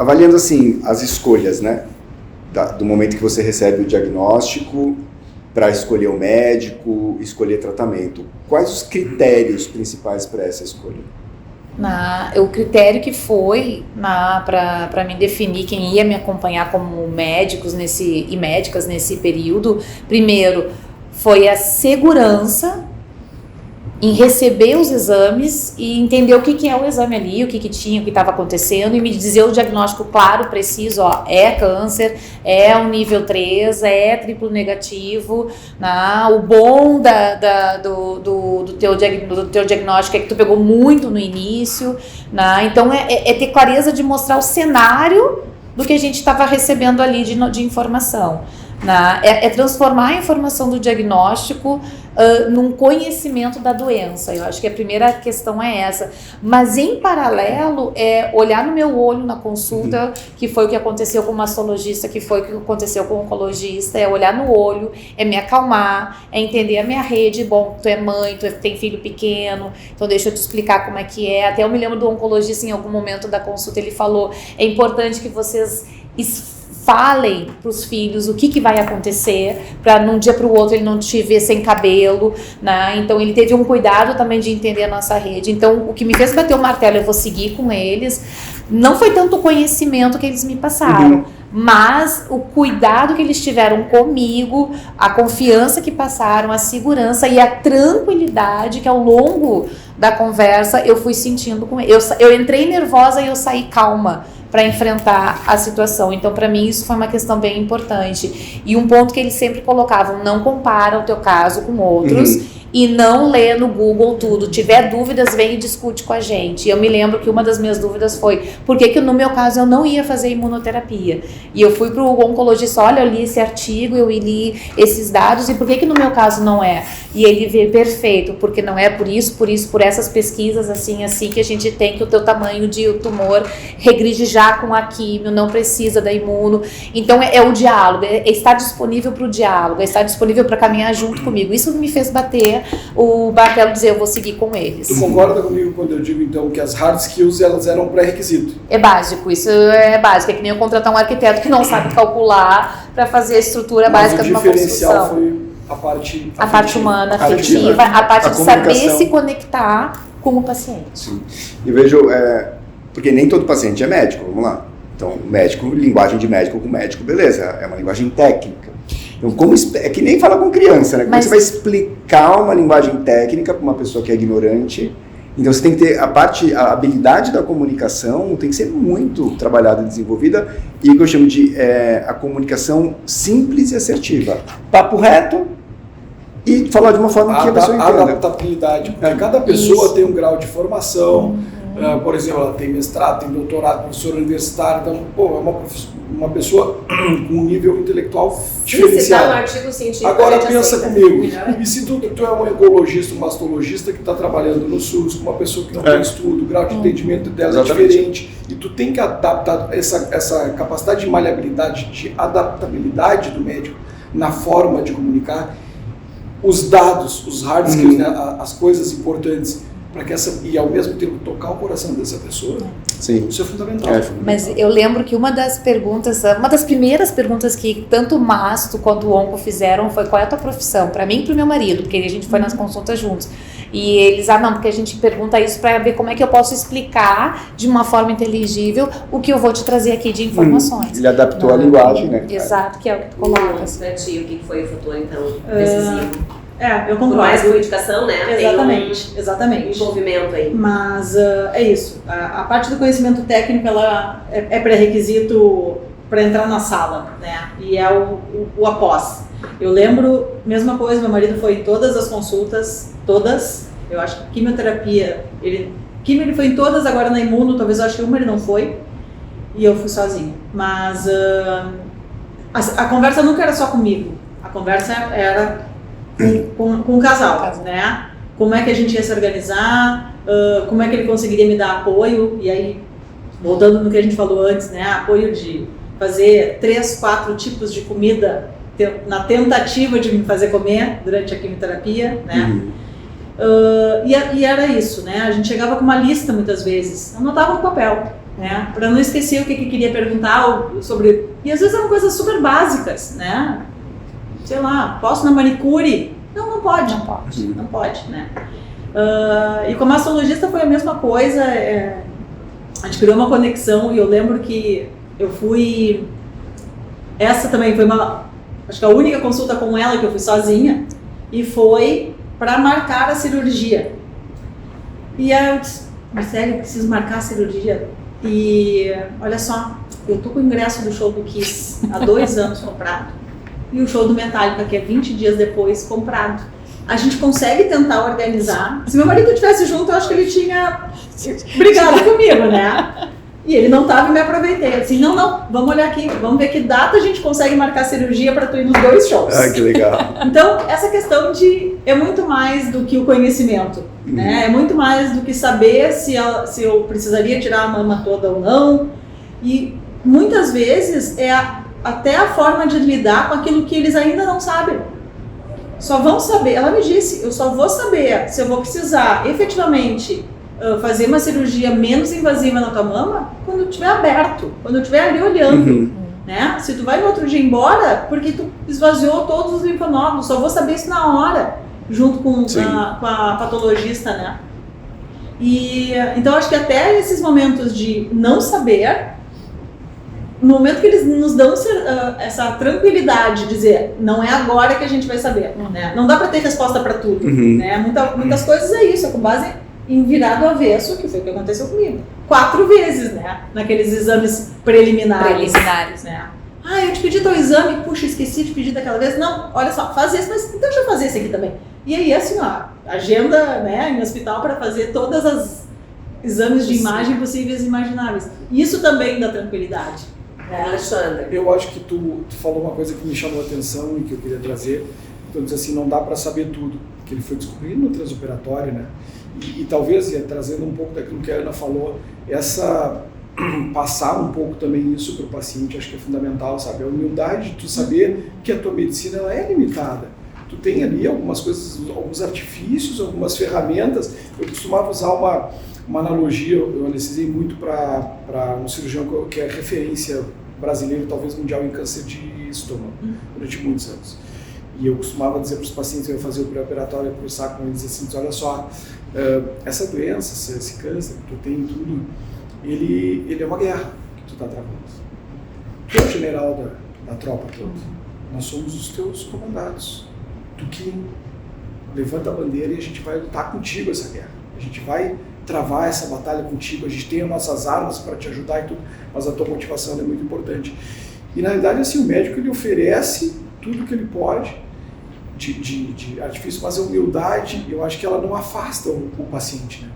avaliando assim as escolhas, né? Do momento que você recebe o diagnóstico para escolher o médico, escolher tratamento. Quais os critérios principais para essa escolha? O critério que foi para me definir quem ia me acompanhar como médicos e médicas nesse período, primeiro foi a segurança em receber os exames e entender o que é o exame ali, o que tinha, o que estava acontecendo e me dizer o diagnóstico claro, preciso, ó, é câncer, é o nível 3, é triplo negativo, o bom do teu diagnóstico é que tu pegou muito no início, então é ter clareza de mostrar o cenário do que a gente estava recebendo ali de informação. É transformar a informação do diagnóstico num conhecimento da doença. Eu acho que a primeira questão é essa. Mas, em paralelo, é olhar no meu olho na consulta, que foi o que aconteceu com o mastologista, que foi o que aconteceu com o oncologista, é olhar no olho, é me acalmar, é entender a minha rede. Bom, tu é mãe, tem filho pequeno, então deixa eu te explicar como é que é. Até eu me lembro do oncologista, em algum momento da consulta, ele falou, é importante que vocês falem para os filhos o que vai acontecer, para num dia para o outro ele não te ver sem cabelo, Então ele teve um cuidado também de entender a nossa rede. Então o que me fez bater o martelo, eu vou seguir com eles, não foi tanto o conhecimento que eles me passaram, mas o cuidado que eles tiveram comigo, a confiança que passaram, a segurança e a tranquilidade que ao longo da conversa eu fui sentindo com eles. Eu entrei nervosa e eu saí calma para enfrentar a situação. Então, para mim, isso foi uma questão bem importante. E um ponto que eles sempre colocavam, não compara o teu caso com outros e não lê no Google tudo. Tiver dúvidas, vem e discute com a gente. E eu me lembro que uma das minhas dúvidas foi por que no meu caso eu não ia fazer imunoterapia. E eu fui pro oncologista, olha, eu li esse artigo, eu li esses dados, e por que no meu caso não é? E ele vê, perfeito, porque não é por essas pesquisas assim, que a gente tem que o teu tamanho de tumor regride já com a químio, não precisa da imuno. Então é o diálogo, é estar disponível para o diálogo, é estar disponível para caminhar junto comigo. Isso me fez bater o martelo, dizer, eu vou seguir com eles. Tu concorda comigo quando eu digo, então, que as hard skills, elas eram pré-requisito? É básico, isso é básico. É que nem eu contratar um arquiteto que não sabe calcular para fazer a estrutura básica de uma construção. O diferencial foi a parte humana, afetiva, a parte de saber se conectar com o paciente. Sim. E vejo, porque nem todo paciente é médico, vamos lá. Então, médico, linguagem de médico com médico, beleza, é uma linguagem técnica. Então, é que nem falar com criança, né? Como você vai explicar uma linguagem técnica para uma pessoa que é ignorante? Então, você tem que ter a habilidade da comunicação tem que ser muito trabalhada e desenvolvida, e o que eu chamo de a comunicação simples e assertiva. Papo reto e falar de uma forma que a pessoa entenda. Adaptabilidade, porque cada pessoa tem um grau de formação. Por exemplo, ela tem mestrado, tem doutorado, professor universitário, então, é uma pessoa com um nível intelectual diferenciado. Se dá um artigo científico, agora pensa comigo, e se tu é um oncologista, um mastologista que está trabalhando no SUS, com uma pessoa que não tem estudo, o grau de entendimento dela é diferente, e tu tem que adaptar essa capacidade de maleabilidade, de adaptabilidade do médico na forma de comunicar, os dados, os hard skills, né, as coisas importantes, para que e ao mesmo tempo tocar o coração dessa pessoa. Sim. Isso é fundamental. Mas eu lembro que uma das primeiras perguntas que tanto o Masto quanto o Onco fizeram foi: qual é a tua profissão? Para mim e para o meu marido, porque a gente foi nas consultas juntos. E eles, não, porque a gente pergunta isso para ver como é que eu posso explicar de uma forma inteligível o que eu vou te trazer aqui de informações. Ele adaptou a linguagem, né? Exato, que é o que tu colocas. Para ti, o que foi o fator, então, decisivo? Eu concordo. Por mais por indicação, né? Exatamente. Tem envolvimento aí. Mas é isso. A parte do conhecimento técnico, ela é pré-requisito para entrar na sala, né? E é o após. Eu lembro, mesma coisa, meu marido foi em todas as consultas, todas. Eu acho que quimioterapia, ele foi em todas, agora na imuno, talvez eu acho que uma ele não foi. E eu fui sozinha. Mas a conversa nunca era só comigo. A conversa era com o casal, né? Como é que a gente ia se organizar, como é que ele conseguiria me dar apoio, e aí, voltando no que a gente falou antes, né? Apoio de fazer 3, 4 tipos de comida na tentativa de me fazer comer durante a quimioterapia, né? E era isso, né? A gente chegava com uma lista muitas vezes, anotava no papel. né? Para não esquecer o que queria perguntar sobre... E às vezes eram coisas super básicas, né? Sei lá, posso na manicure? Não pode. Não pode, né? E com a mastologista foi a mesma coisa, a gente criou uma conexão e eu lembro que eu fui... Essa também foi acho que a única consulta com ela que eu fui sozinha e foi para marcar a cirurgia. E aí eu disse, Marcele, eu preciso marcar a cirurgia. E olha só, eu tô com o ingresso do show do Kiss há 2 anos comprado e o show do Metallica, que é 20 dias depois, comprado. A gente consegue tentar organizar. Se meu marido estivesse junto, eu acho que ele tinha brigado comigo, né? E ele não estava e me aproveitei. Assim, não, vamos olhar aqui, vamos ver que data a gente consegue marcar a cirurgia para tu ir nos 2 shows. Ah, que legal. Então, essa questão é muito mais do que o conhecimento, né? É muito mais do que saber se eu precisaria tirar a mama toda ou não. E muitas vezes até a forma de lidar com aquilo que eles ainda não sabem. Só vão saber, ela me disse, eu só vou saber se eu vou precisar efetivamente fazer uma cirurgia menos invasiva na tua mama quando estiver aberto, quando eu estiver ali olhando, né? Se tu vai no outro dia embora, porque tu esvaziou todos os linfonodos, só vou saber isso na hora, junto com a patologista, né? E então acho que até esses momentos de não saber, no momento que eles nos dão essa tranquilidade de dizer, não é agora que a gente vai saber, né? Não dá para ter resposta para tudo, né? Muitas coisas é isso, é com base em virar do avesso, que foi o que aconteceu comigo. 4 vezes, né? Naqueles exames preliminares. Né? Eu te pedi teu exame, puxa, esqueci de pedir daquela vez. Não, olha só, faz esse, mas então deixa eu fazer esse aqui também. E aí, assim, ó, agenda, né, em hospital para fazer todas as exames de imagem possíveis e imagináveis. Isso também dá tranquilidade. Alexandre. Eu acho que tu falou uma coisa que me chamou a atenção e que eu queria trazer. Então, diz assim, não dá para saber tudo, que ele foi descobrindo no transoperatório, né? E talvez, trazendo um pouco daquilo que a Ana falou, passar um pouco também isso para o paciente, acho que é fundamental, sabe? A humildade de tu saber que a tua medicina ela é limitada. Tu tem ali algumas coisas, alguns artifícios, algumas ferramentas. Eu costumava usar uma analogia, eu anestesiei muito para um cirurgião que é referência brasileiro, talvez mundial, em câncer de estômago, durante muitos anos. E eu costumava dizer para os pacientes, eu ia fazer o pré-operatório e conversar com eles assim, olha só, essa doença, esse câncer que tu tem tudo, ele é uma guerra que tu está travando. Tu é o general da tropa toda. Nós somos os teus comandados. Tu que levanta a bandeira e a gente vai lutar contigo essa guerra. A gente vai travar essa batalha contigo, a gente tem as nossas armas para te ajudar e tudo, mas a tua motivação é muito importante. E na realidade, assim, o médico ele oferece tudo que ele pode de artifício, mas a humildade, eu acho que ela não afasta o paciente, né?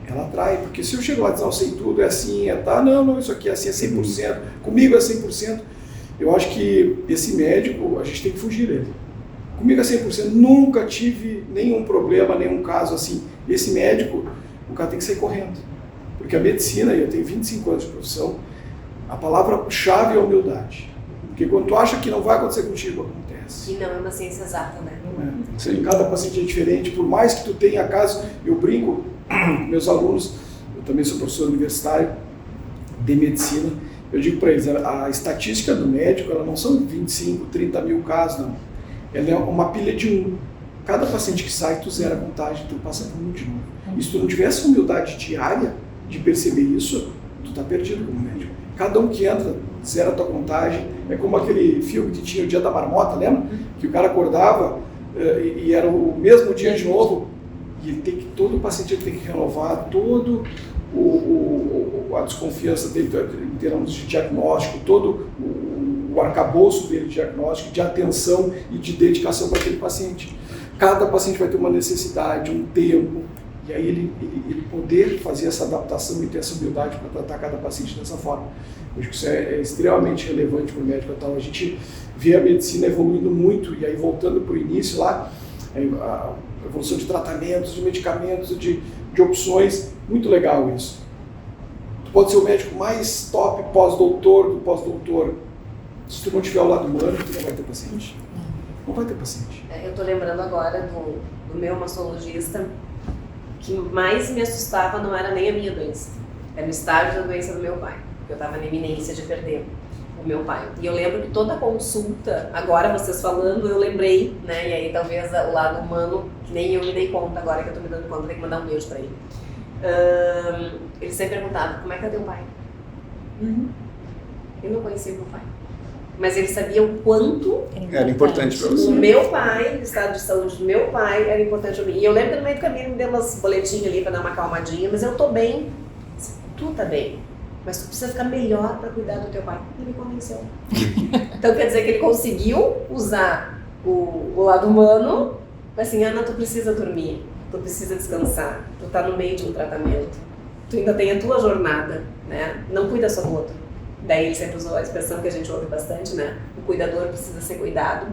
Ela atrai, porque se eu chego lá e dizer, eu sei tudo, é assim, não, isso aqui é assim, é 100%, comigo é 100%, eu acho que esse médico, a gente tem que fugir dele. Comigo é 100%, nunca tive nenhum problema, nenhum caso assim. Esse médico, o cara tem que sair correndo. Porque a medicina, e eu tenho 25 anos de profissão, a palavra-chave é humildade. Porque quando tu acha que não vai acontecer contigo, acontece. E não é uma ciência exata, né? Não é. Sim. Cada paciente é diferente, por mais que tu tenha caso, eu brinco com meus alunos, eu também sou professor universitário de medicina, eu digo para eles, a estatística do médico, ela não são 25, 30 mil casos, não. Ela é uma pilha de 1. Cada paciente que sai, tu zera a contagem, tu passa por 1 de novo. E se tu não tiver essa humildade diária de perceber isso, tu tá perdido como médico. Cada um que entra, zera a tua contagem. É como aquele filme que tinha o Dia da Marmota, lembra? Que o cara acordava e era o mesmo dia de novo. E todo paciente tem que renovar todo a desconfiança dele em termos de diagnóstico, todo o arcabouço dele de diagnóstico, de atenção e de dedicação para aquele paciente. Cada paciente vai ter uma necessidade, um tempo, e aí ele poder fazer essa adaptação e ter essa humildade para tratar cada paciente dessa forma. Eu acho que isso é extremamente relevante para o médico atual. A gente vê a medicina evoluindo muito, e aí voltando para o início lá, a evolução de tratamentos, de medicamentos, de opções, muito legal isso. Tu pode ser o médico mais top pós-doutor do pós-doutor. Se tu não tiver o lado humano, tu não vai ter paciente. Não vai ter paciente. Eu estou lembrando agora do meu mastologista, que mais me assustava não era nem a minha doença, Era no estágio da doença do meu pai, porque eu estava na iminência de perder o meu pai. E eu lembro que toda consulta, agora vocês falando, eu lembrei, né? E aí talvez o lado humano, que nem eu me dei conta agora que eu tô me dando conta, eu tenho que mandar um beijo pra ele. Ele sempre perguntava, como é que é teu pai? Eu não conhecia meu pai. Mas ele sabia o quanto Era importante para você. o meu pai, o estado de saúde do meu pai era importante para mim. E eu lembro que no meio do caminho ele me deu umas boletinhas ali para dar uma acalmadinha, mas eu tô bem. Tu tá bem, mas tu precisa ficar melhor para cuidar do teu pai. Ele me convenceu. Então quer dizer que ele conseguiu usar o lado humano, mas assim, Ana, tu precisa dormir, tu precisa descansar, tu tá no meio de um tratamento, tu ainda tem a tua jornada, né? Não cuida só do outro. Daí ele sempre usou a expressão que a gente ouve bastante, né? O cuidador precisa ser cuidado.